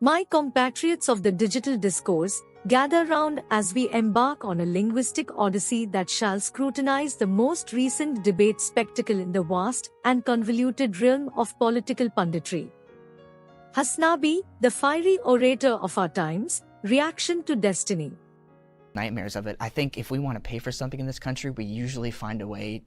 My compatriots of the digital discourse, gather round as we embark on a linguistic odyssey that shall scrutinize the most recent debate spectacle in the vast and convoluted realm of political punditry. Hasanabi, the fiery orator of our times, reaction to destiny. Nightmares of it. I think if we want to pay for something in this country, we usually find a way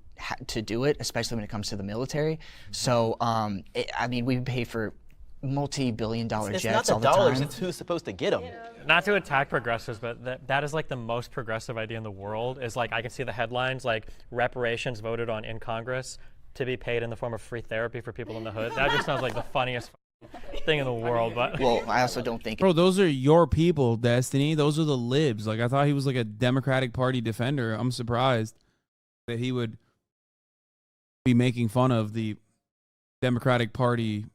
to do it, especially when it comes to the military. So, I mean, we pay for multi-billion-dollar jets all the time. It's not the dollars, it's who's supposed to get them. Not to attack progressives, but that is like the most progressive idea in the world. Is like I can see the headlines like reparations voted on in Congress to be paid in the form of free therapy for people in the hood. That just sounds like the funniest thing in the world. But well, I also don't think. Bro, those are your people, Destiny. Those are the libs. Like I thought he was like a Democratic Party defender. I'm surprised that he would be making fun of the Democratic Party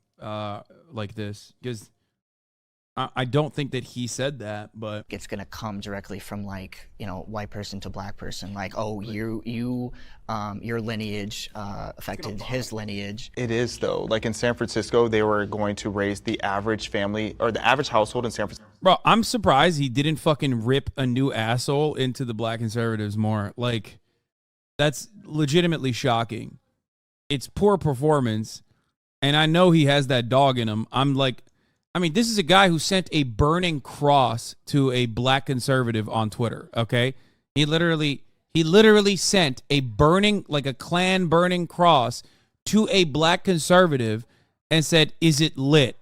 like this, because I don't think that he said that, but it's gonna come directly from like, you know, white person to black person, like, oh, your lineage affected his lineage. It is though. Like in San Francisco, they were going to raise the average family or the average household in San Francisco. Bro, I'm surprised he didn't fucking rip a new asshole into the black conservatives more. Like, that's legitimately shocking. It's poor performance. And I know he has that dog in him. I'm like, I mean, this is a guy who sent a burning cross to a black conservative on Twitter, okay? He literally sent a burning, like a Klan burning cross to a black conservative and said, "Is it lit?"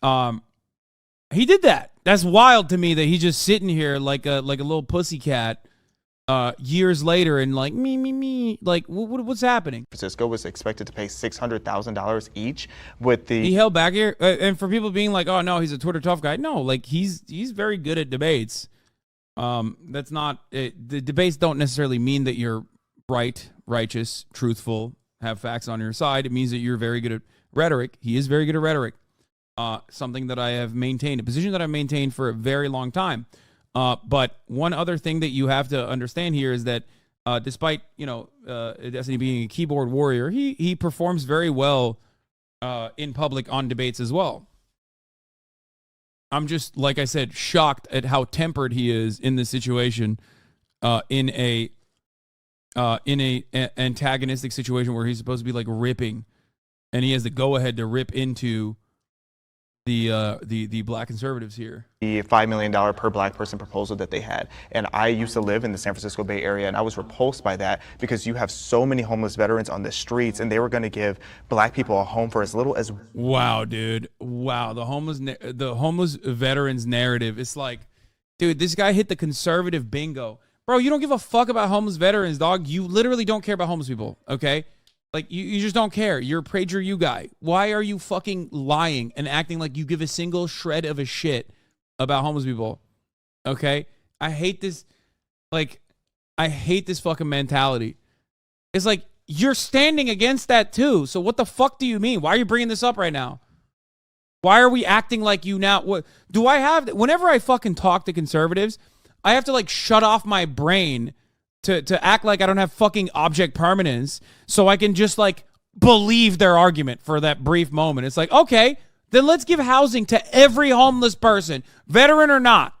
He did that. That's wild to me that he's just sitting here like a little pussycat years later and like me like what's happening? Francisco was expected to pay $600,000 each with the. He held back here, and for people being like, "Oh no, he's a Twitter tough guy." No, like he's very good at debates. That's not the debates don't necessarily mean that you're right, righteous, truthful, have facts on your side. It means that you're very good at rhetoric. He is very good at rhetoric. Something that I have maintained, a position that I've maintained for a very long time. But one other thing that you have to understand here is that despite, you know, Destiny being a keyboard warrior, he performs very well in public on debates as well. I'm just, like I said, shocked at how tempered he is in this situation, in a antagonistic situation where he's supposed to be like ripping, and he has the go ahead to rip into the black conservatives here. The $5 million per black person proposal that they had. And I used to live in the San Francisco Bay Area, and I was repulsed by that because you have so many homeless veterans on the streets, and they were going to give black people a home for as little as. Wow, dude. Wow. The homeless veterans narrative. It's like, dude, this guy hit the conservative bingo. Bro, you don't give a fuck about homeless veterans, dog. You literally don't care about homeless people, okay? Like, you just don't care. You're a PragerU guy. Why are you fucking lying and acting like you give a single shred of a shit about homeless people? Okay? I hate this. Like, I hate this fucking mentality. It's like, you're standing against that too. So what the fuck do you mean? Why are you bringing this up right now? Why are we acting like you now? What do I have? Whenever I fucking talk to conservatives, I have to like shut off my brain to act like I don't have fucking object permanence so I can just like believe their argument for that brief moment. It's like, okay, then let's give housing to every homeless person, veteran or not.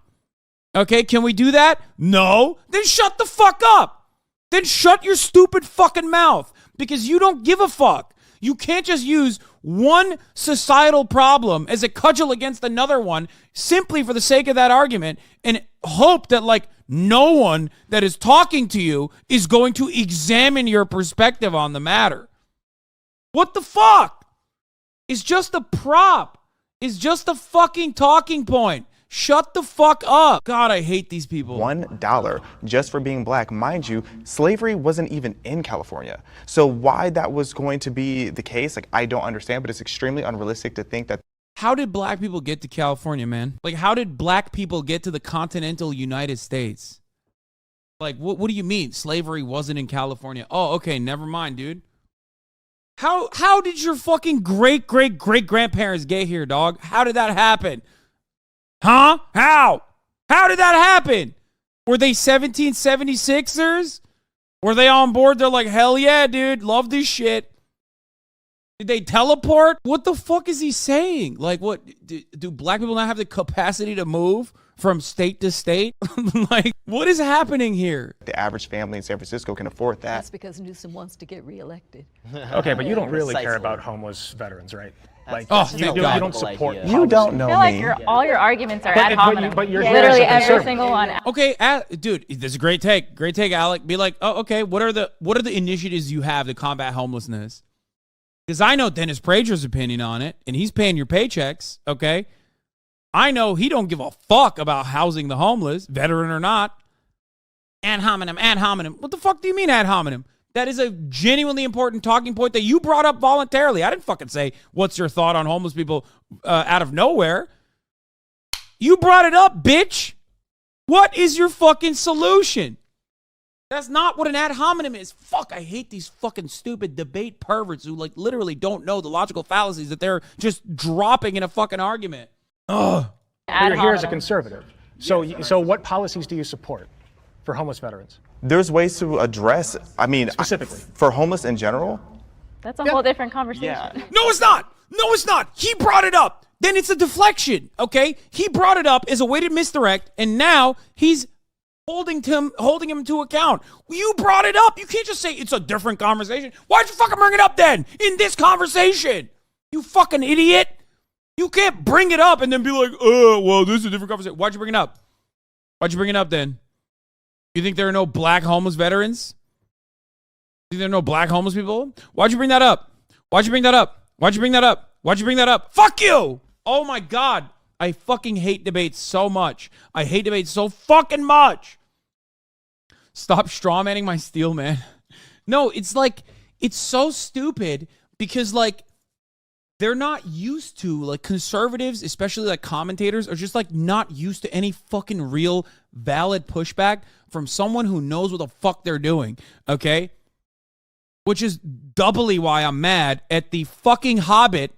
Okay, can we do that? No. Then shut the fuck up. Then shut your stupid fucking mouth because you don't give a fuck. You can't just use one societal problem as a cudgel against another one simply for the sake of that argument and hope that like no one that is talking to you is going to examine your perspective on the matter. What the fuck? It's just a prop. It's just a fucking talking point. Shut the fuck up. God, I hate these people. $1 just for being black. Mind you, slavery wasn't even in California. So why that was going to be the case, like, I don't understand, but it's extremely unrealistic to think that. How did black people get to California, man? Like, how did black people get to the continental United States? Like, what do you mean? Slavery wasn't in California. Oh, okay, never mind, dude. How did your fucking great-great-great-grandparents get here, dog? How did that happen? Huh? How? How did that happen? Were they 1776ers? Were they on board? They're like, hell yeah, dude. Love this shit. Did they teleport? What the fuck is he saying? Like, what? Do black people not have the capacity to move from state to state? Like, what is happening here? The average family in San Francisco can afford that. That's because Newsom wants to get reelected. Okay, but you don't really care about homeless veterans, right? Like, Oh, thank God. you don't support. You don't know I feel me. like all your arguments are ad hominem. But you're here literally as a every conservative. single one. Okay, dude, this is a great take. Great take, Alec. Be like, oh, okay, what are the initiatives you have to combat homelessness? Because I know Dennis Prager's opinion on it, and he's paying your paychecks, okay? I know he don't give a fuck about housing the homeless, veteran or not. Ad hominem, ad hominem. What the fuck do you mean ad hominem? That is a genuinely important talking point that you brought up voluntarily. I didn't fucking say, what's your thought on homeless people out of nowhere? You brought it up, bitch. What is your fucking solution? That's not what an ad hominem is. Fuck, I hate these fucking stupid debate perverts who like literally don't know the logical fallacies that they're just dropping in a fucking argument. Ugh. You're here as a conservative. So what policies do you support for homeless veterans? There's ways to address, Specifically. for homeless in general. That's a whole different conversation. Yeah. No, it's not. No, it's not. He brought it up. Then it's a deflection, okay? He brought it up as a way to misdirect, and now he's holding him to account. You brought it up. You can't just say it's a different conversation. Why'd you fucking bring it up then in this conversation? You fucking idiot. You can't bring it up and then be like, oh, well, this is a different conversation. Why'd you bring it up? Why'd you bring it up then? You think there are no black homeless veterans? You think there are no black homeless people? Why'd you bring that up? Why'd you bring that up? Why'd you bring that up? Why'd you bring that up? Fuck you! Oh my God. I fucking hate debates so much. I hate debates so fucking much. Stop strawmanning my steel, man. No, it's like, it's so stupid because like, they're not used to, like, conservatives, especially like commentators, are just like not used to any fucking real valid pushback from someone who knows what the fuck they're doing, okay? Which is doubly why I'm mad at the fucking Hobbit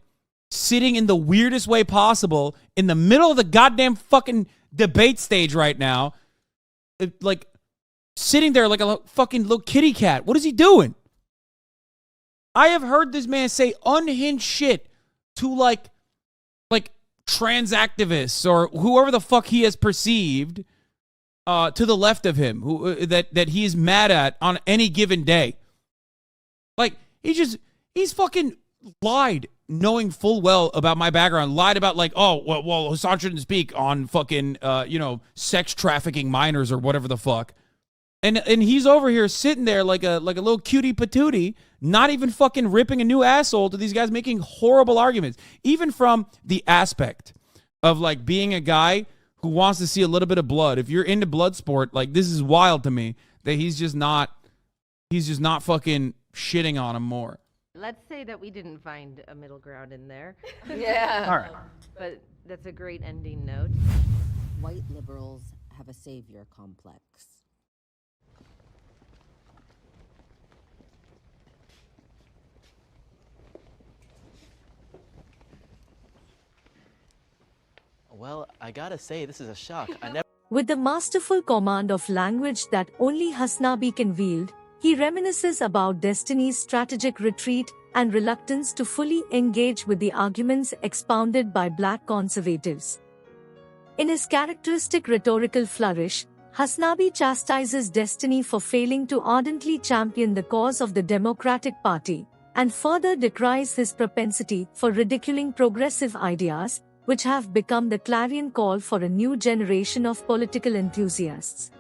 sitting in the weirdest way possible in the middle of the goddamn fucking debate stage right now, like sitting there like a fucking little kitty cat. What is he doing? I have heard this man say unhinged shit to like trans activists or whoever the fuck he has perceived to the left of him, who that he is mad at on any given day. Like he's fucking lied, knowing full well about my background, lied about like, oh well Hassan shouldn't speak on fucking sex trafficking minors or whatever the fuck. And he's over here sitting there like a little cutie patootie, not even fucking ripping a new asshole to these guys making horrible arguments. Even from the aspect of like being a guy who wants to see a little bit of blood. If you're into blood sport, like this is wild to me that he's just not fucking shitting on him more. Let's say that we didn't find a middle ground in there. Yeah. All right. But that's a great ending note. White liberals have a savior complex. Well, I gotta say, this is a shock. With the masterful command of language that only Hasanabi can wield, he reminisces about Destiny's strategic retreat and reluctance to fully engage with the arguments expounded by black conservatives. In his characteristic rhetorical flourish, Hasanabi chastises Destiny for failing to ardently champion the cause of the Democratic Party, and further decries his propensity for ridiculing progressive ideas, which have become the clarion call for a new generation of political enthusiasts.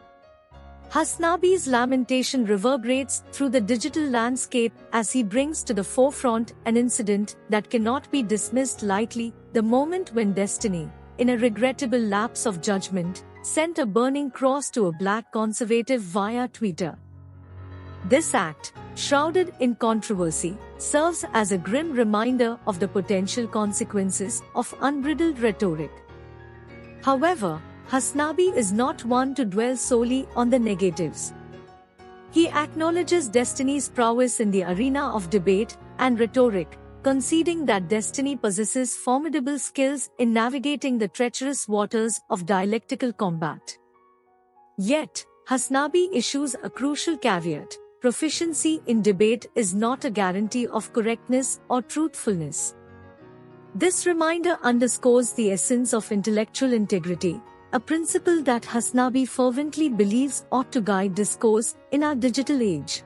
Hasanabi's lamentation reverberates through the digital landscape as he brings to the forefront an incident that cannot be dismissed lightly, the moment when Destiny, in a regrettable lapse of judgment, sent a burning cross to a black conservative via Twitter. This act, shrouded in controversy, serves as a grim reminder of the potential consequences of unbridled rhetoric. However, Hasanabi is not one to dwell solely on the negatives. He acknowledges Destiny's prowess in the arena of debate and rhetoric, conceding that Destiny possesses formidable skills in navigating the treacherous waters of dialectical combat. Yet, Hasanabi issues a crucial caveat, proficiency in debate is not a guarantee of correctness or truthfulness. This reminder underscores the essence of intellectual integrity, a principle that Hasanabi fervently believes ought to guide discourse in our digital age.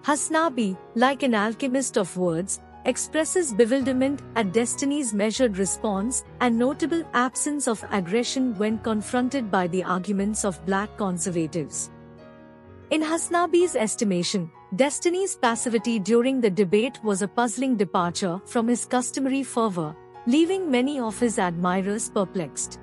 Hasanabi, like an alchemist of words, expresses bewilderment at destiny's measured response and notable absence of aggression when confronted by the arguments of black conservatives. In Hasanabi's estimation, Destiny's passivity during the debate was a puzzling departure from his customary fervor, leaving many of his admirers perplexed.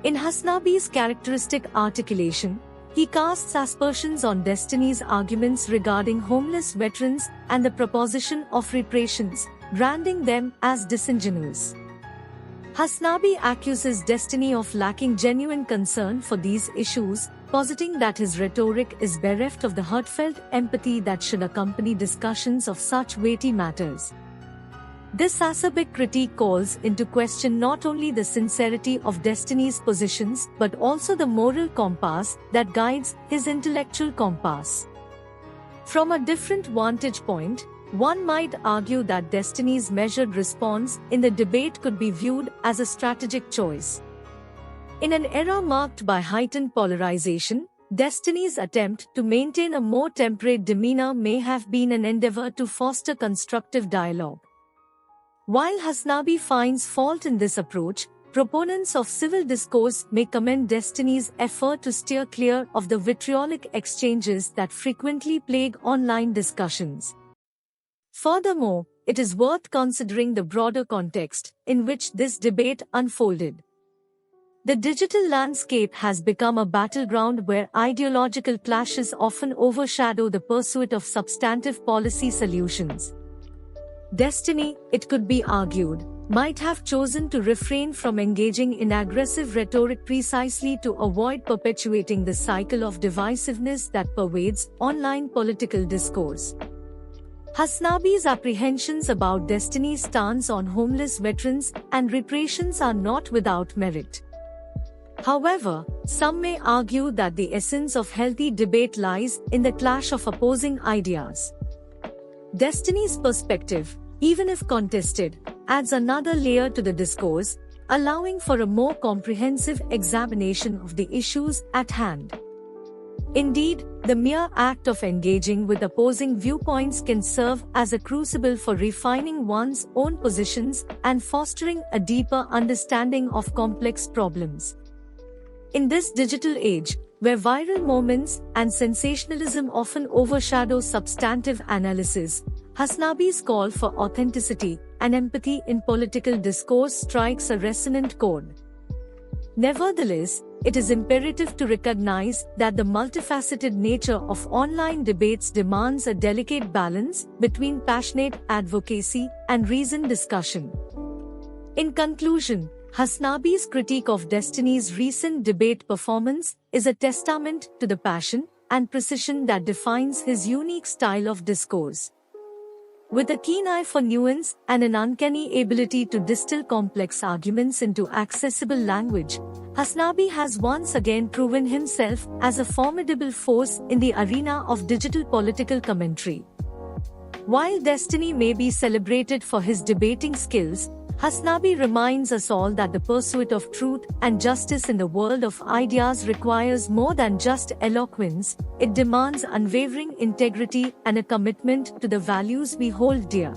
In Hasanabi's characteristic articulation, he casts aspersions on Destiny's arguments regarding homeless veterans and the proposition of reparations, branding them as disingenuous. Hasanabi accuses Destiny of lacking genuine concern for these issues, positing that his rhetoric is bereft of the heartfelt empathy that should accompany discussions of such weighty matters. This acerbic critique calls into question not only the sincerity of Destiny's positions but also the moral compass that guides his intellectual compass. From a different vantage point, one might argue that Destiny's measured response in the debate could be viewed as a strategic choice. In an era marked by heightened polarization, Destiny's attempt to maintain a more temperate demeanor may have been an endeavor to foster constructive dialogue. While Hasanabi finds fault in this approach, proponents of civil discourse may commend Destiny's effort to steer clear of the vitriolic exchanges that frequently plague online discussions. Furthermore, it is worth considering the broader context in which this debate unfolded. The digital landscape has become a battleground where ideological clashes often overshadow the pursuit of substantive policy solutions. Destiny, it could be argued, might have chosen to refrain from engaging in aggressive rhetoric precisely to avoid perpetuating the cycle of divisiveness that pervades online political discourse. Hasanabi's apprehensions about Destiny's stance on homeless veterans and reparations are not without merit. However, some may argue that the essence of healthy debate lies in the clash of opposing ideas. Destiny's perspective, even if contested, adds another layer to the discourse, allowing for a more comprehensive examination of the issues at hand. Indeed, the mere act of engaging with opposing viewpoints can serve as a crucible for refining one's own positions and fostering a deeper understanding of complex problems. In this digital age, where viral moments and sensationalism often overshadow substantive analysis, Hasanabi's call for authenticity and empathy in political discourse strikes a resonant chord. Nevertheless, it is imperative to recognize that the multifaceted nature of online debates demands a delicate balance between passionate advocacy and reasoned discussion. In conclusion, Hasanabi's critique of Destiny's recent debate performance is a testament to the passion and precision that defines his unique style of discourse. With a keen eye for nuance and an uncanny ability to distill complex arguments into accessible language, Hasanabi has once again proven himself as a formidable force in the arena of digital political commentary. While Destiny may be celebrated for his debating skills, Hasanabi reminds us all that the pursuit of truth and justice in the world of ideas requires more than just eloquence. It demands unwavering integrity and a commitment to the values we hold dear.